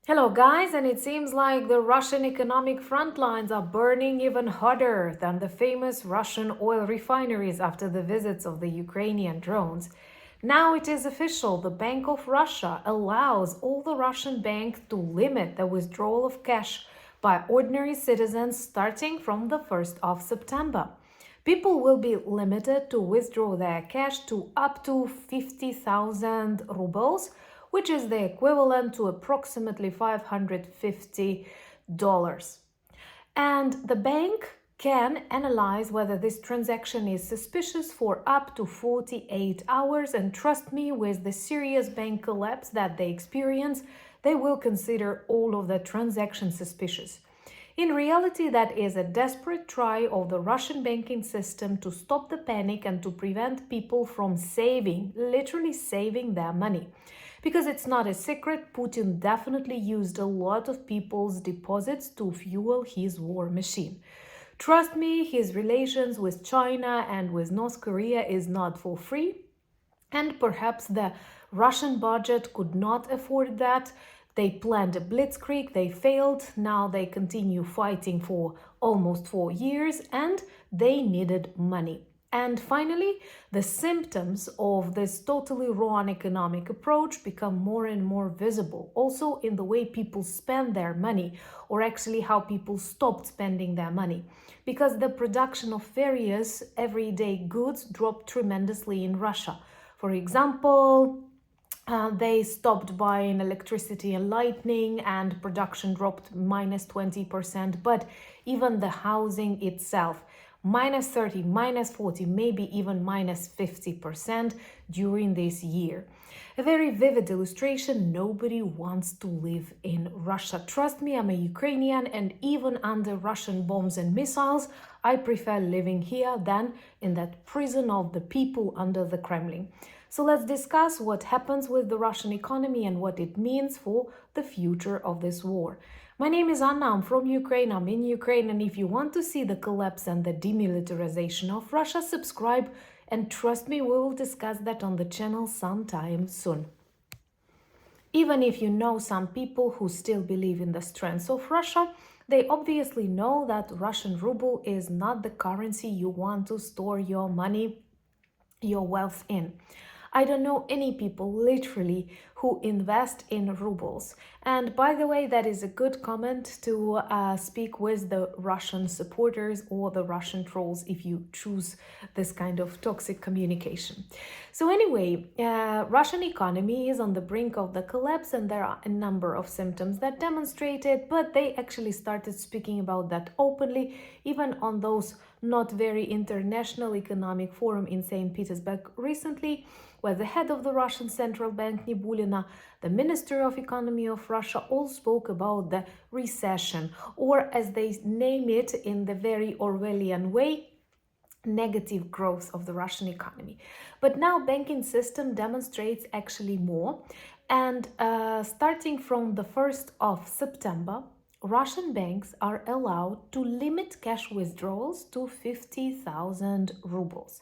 Hello guys, and it seems like the Russian economic front lines are burning even hotter than the famous Russian oil refineries after the visits of the Ukrainian drones. Now it is official, the Bank of Russia allows all the Russian banks to limit the withdrawal of cash by ordinary citizens starting from the 1st of September. People will be limited to withdraw their cash to up to 50,000 rubles, which is the equivalent to approximately $550. And the bank can analyze whether this transaction is suspicious for up to 48 hours. And trust me, with the serious bank collapse that they experience, they will consider all of the transactions suspicious. In reality, that is a desperate try of the Russian banking system to stop the panic and to prevent people from literally saving their money. Because it's not a secret, Putin definitely used a lot of people's deposits to fuel his war machine. Trust me, his relations with China and with North Korea is not for free. And perhaps the Russian budget could not afford that. They planned a blitzkrieg, they failed, now they continue fighting for almost 4 years, and they needed money. And finally, the symptoms of this totally wrong economic approach become more and more visible, also in the way people spend their money, or actually how people stopped spending their money, because the production of various everyday goods dropped tremendously in Russia. For example, they stopped buying electricity and lighting, and production dropped minus 20%. But even the housing itself, minus 30, minus 40, maybe even minus 50% during this year. A very vivid illustration. Nobody wants to live in Russia. Trust me, I'm a Ukrainian, and even under Russian bombs and missiles, I prefer living here than in that prison of the people under the Kremlin. So let's discuss what happens with the Russian economy and what it means for the future of this war. My name is Anna, I'm from Ukraine, I'm in Ukraine, and if you want to see the collapse and the demilitarization of Russia, subscribe, and trust me, we will discuss that on the channel sometime soon. Even if you know some people who still believe in the strength of Russia, they obviously know that Russian ruble is not the currency you want to store your money, your wealth in. I don't know any people literally who invest in rubles. And by the way, that is a good comment to speak with the Russian supporters or the Russian trolls if you choose this kind of toxic communication. So anyway, Russian economy is on the brink of the collapse, and there are a number of symptoms that demonstrate it, but they actually started speaking about that openly, even on those not very international economic forum in St. Petersburg recently, where the head of the Russian Central Bank, Nibulina, the Minister of Economy of Russia, all spoke about the recession, or as they name it in the very Orwellian way, negative growth of the Russian economy. But now banking system demonstrates actually more. And starting from the 1st of September, Russian banks are allowed to limit cash withdrawals to 50,000 rubles.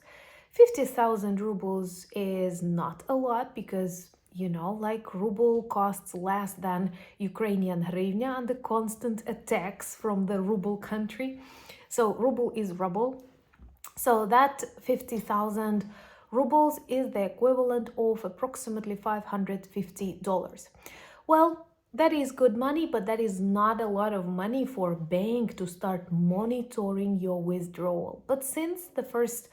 50,000 rubles is not a lot because, like ruble costs less than Ukrainian hryvnia and the constant attacks from the ruble country. So ruble is ruble. So that 50,000 rubles is the equivalent of approximately $550. Well, that is good money, but that is not a lot of money for a bank to start monitoring your withdrawal. But since the 1st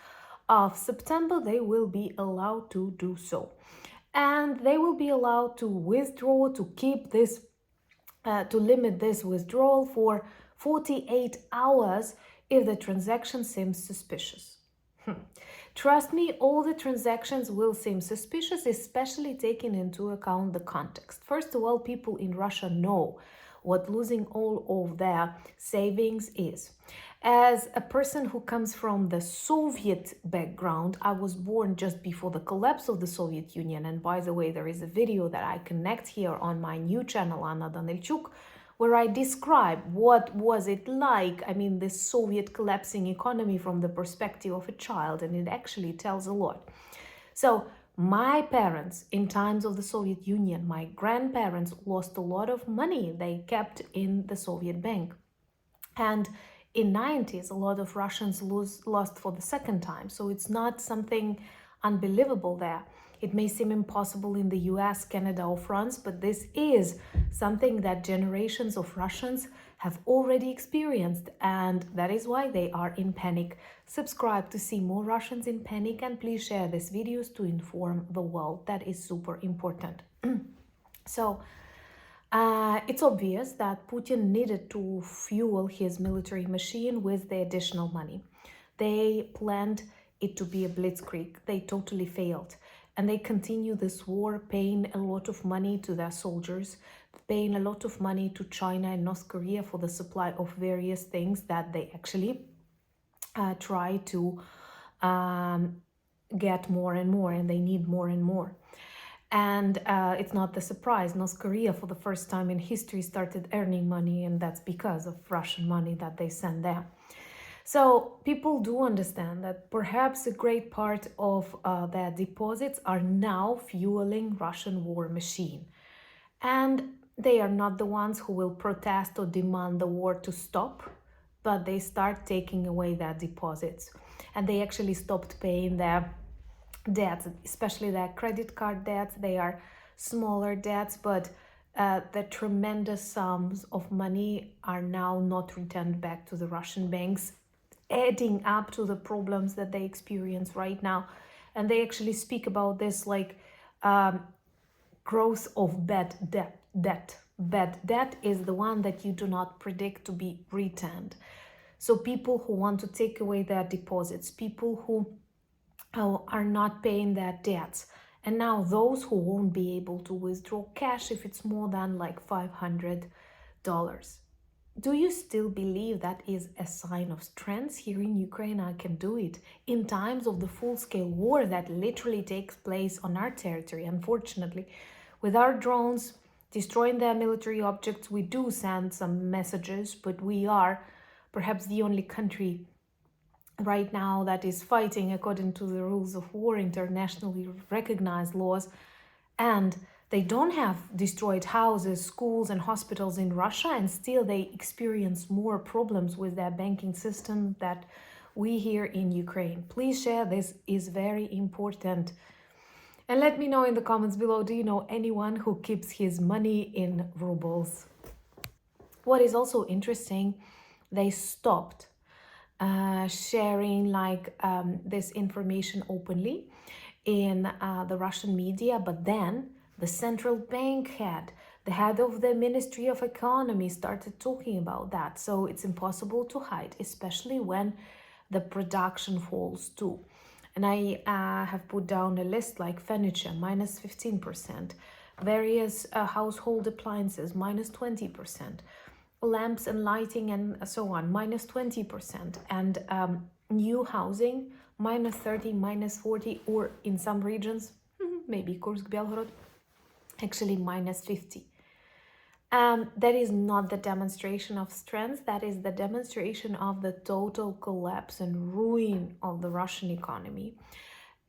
of September, they will be allowed to do so. And they will be allowed to withdraw, to keep this, to limit this withdrawal for 48 hours if the transaction seems suspicious. Trust me, all the transactions will seem suspicious, especially taking into account the context. First of all, people in Russia know what losing all of their savings is. As a person who comes from the Soviet background, I was born just before the collapse of the Soviet Union. And by the way, there is a video that I connect here on my new channel, Anna Danilchuk, where I describe what was it like, this Soviet collapsing economy from the perspective of a child, and it actually tells a lot. So My parents, in times of the Soviet Union, my grandparents lost a lot of money they kept in the Soviet bank. And in 90s, a lot of Russians lost for the second time. So it's not something unbelievable there. It may seem impossible in the US, Canada, or France, but this is something that generations of Russians have already experienced, and that is why they are in panic. Subscribe to see more Russians in panic, and please share these videos to inform the world. That is super important. So, it's obvious that Putin needed to fuel his military machine with the additional money. They planned it to be a blitzkrieg. They totally failed. And they continue this war, paying a lot of money to their soldiers, paying a lot of money to China and North Korea for the supply of various things that they actually try to get more and more, and they need more and more. And it's not the surprise. North Korea, for the first time in history, started earning money, and that's because of Russian money that they send there. So people do understand that perhaps a great part of their deposits are now fueling Russian war machine. And they are not the ones who will protest or demand the war to stop, but they start taking away their deposits. And they actually stopped paying their debts, especially their credit card debts. They are smaller debts, but the tremendous sums of money are now not returned back to the Russian banks, adding up to the problems that they experience right now. And they actually speak about this like growth of bad debt. Bad debt is the one that you do not predict to be returned. So people who want to take away their deposits, people who are not paying their debts, and now those who won't be able to withdraw cash if it's more than like $500. Do you still believe that is a sign of strength? Here in Ukraine, I can do it. In times of the full-scale war that literally takes place on our territory, unfortunately, with our drones destroying their military objects, we do send some messages, but we are perhaps the only country right now that is fighting according to the rules of war, internationally recognized laws, and they don't have destroyed houses, schools, and hospitals in Russia, and still they experience more problems with their banking system that we here in Ukraine. Please share, this is very important. And let me know in the comments below, do you know anyone who keeps his money in rubles? What is also interesting, they stopped sharing this information openly in the Russian media, but then the central bank head, the head of the Ministry of Economy, started talking about that. So it's impossible to hide, especially when the production falls too. And I have put down a list like furniture, minus 15%, various household appliances, minus 20%, lamps and lighting and so on, minus 20%, and new housing, minus 30, minus 40, or in some regions, maybe Kursk, Belgorod, actually minus 50. That is not the demonstration of strength, that is the demonstration of the total collapse and ruin of the Russian economy.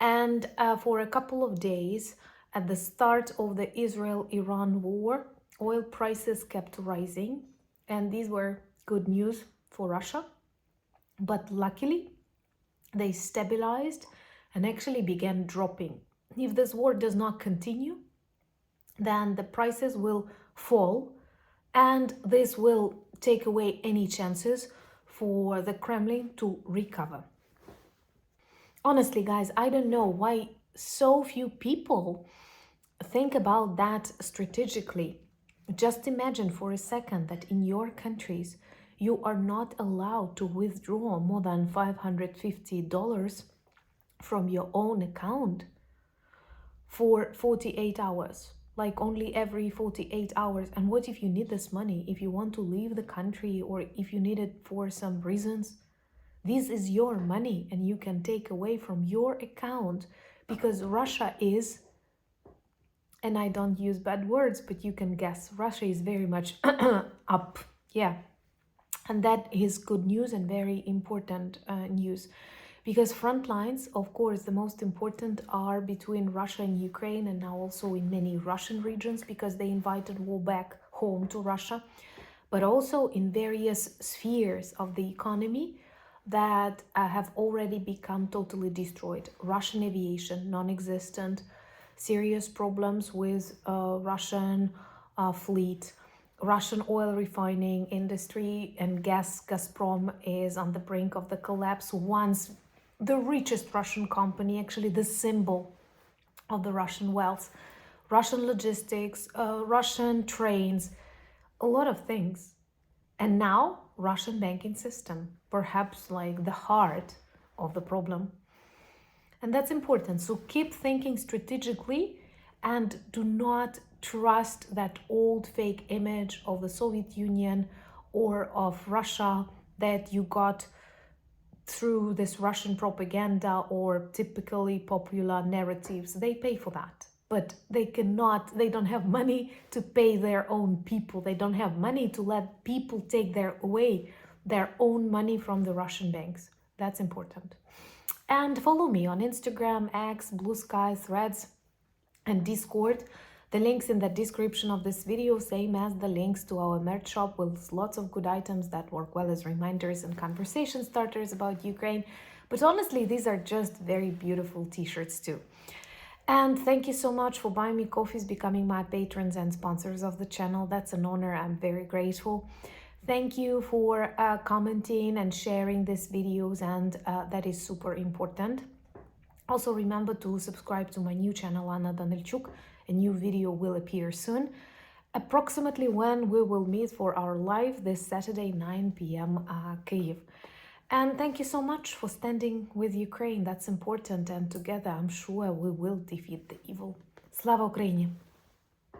And for a couple of days, at the start of the Israel-Iran war, oil prices kept rising, and these were good news for Russia. But luckily, they stabilized and actually began dropping. If this war does not continue, then the prices will fall, and this will take away any chances for the Kremlin to recover. Honestly, guys, I don't know why so few people think about that strategically. Just imagine for a second that in your countries, you are not allowed to withdraw more than $550 from your own account for 48 hours, like only every 48 hours. And what if you need this money, if you want to leave the country, or if you need it for some reasons? This is your money, and you can take away from your account, because Russia is, and I don't use bad words, but you can guess, Russia is very much up. Yeah. And that is good news and very important news, Because front lines, of course, the most important are between Russia and Ukraine, and now also in many Russian regions, because they invited war back home to Russia, but also in various spheres of the economy that have already become totally destroyed. Russian aviation, non-existent, serious problems with Russian fleet, Russian oil refining industry and Gazprom is on the brink of the collapse. Once the richest Russian company, actually the symbol of the Russian wealth, Russian logistics, Russian trains, a lot of things. And now Russian banking system, perhaps like the heart of the problem. And that's important. So keep thinking strategically and do not trust that old fake image of the Soviet Union or of Russia that you got through this Russian propaganda or typically popular narratives. They pay for that, but they don't have money to pay their own people. They don't have money to let people take their own money from the Russian banks. That's important. And follow me on Instagram, X, Blue Sky, Threads, and Discord. The links in the description of this video, same as the links to our merch shop with lots of good items that work well as reminders and conversation starters about Ukraine. But honestly, these are just very beautiful t-shirts too. And thank you so much for buying me coffees, becoming my patrons and sponsors of the channel. That's an honor. I'm very grateful. Thank you for commenting and sharing these videos, and that is super important. Also remember to subscribe to my new channel, Anna Danilchuk. A new video will appear soon, approximately when we will meet for our live this Saturday, 9 p.m. Kyiv. And thank you so much for standing with Ukraine. That's important, and together I'm sure we will defeat the evil. Slava Ukraini!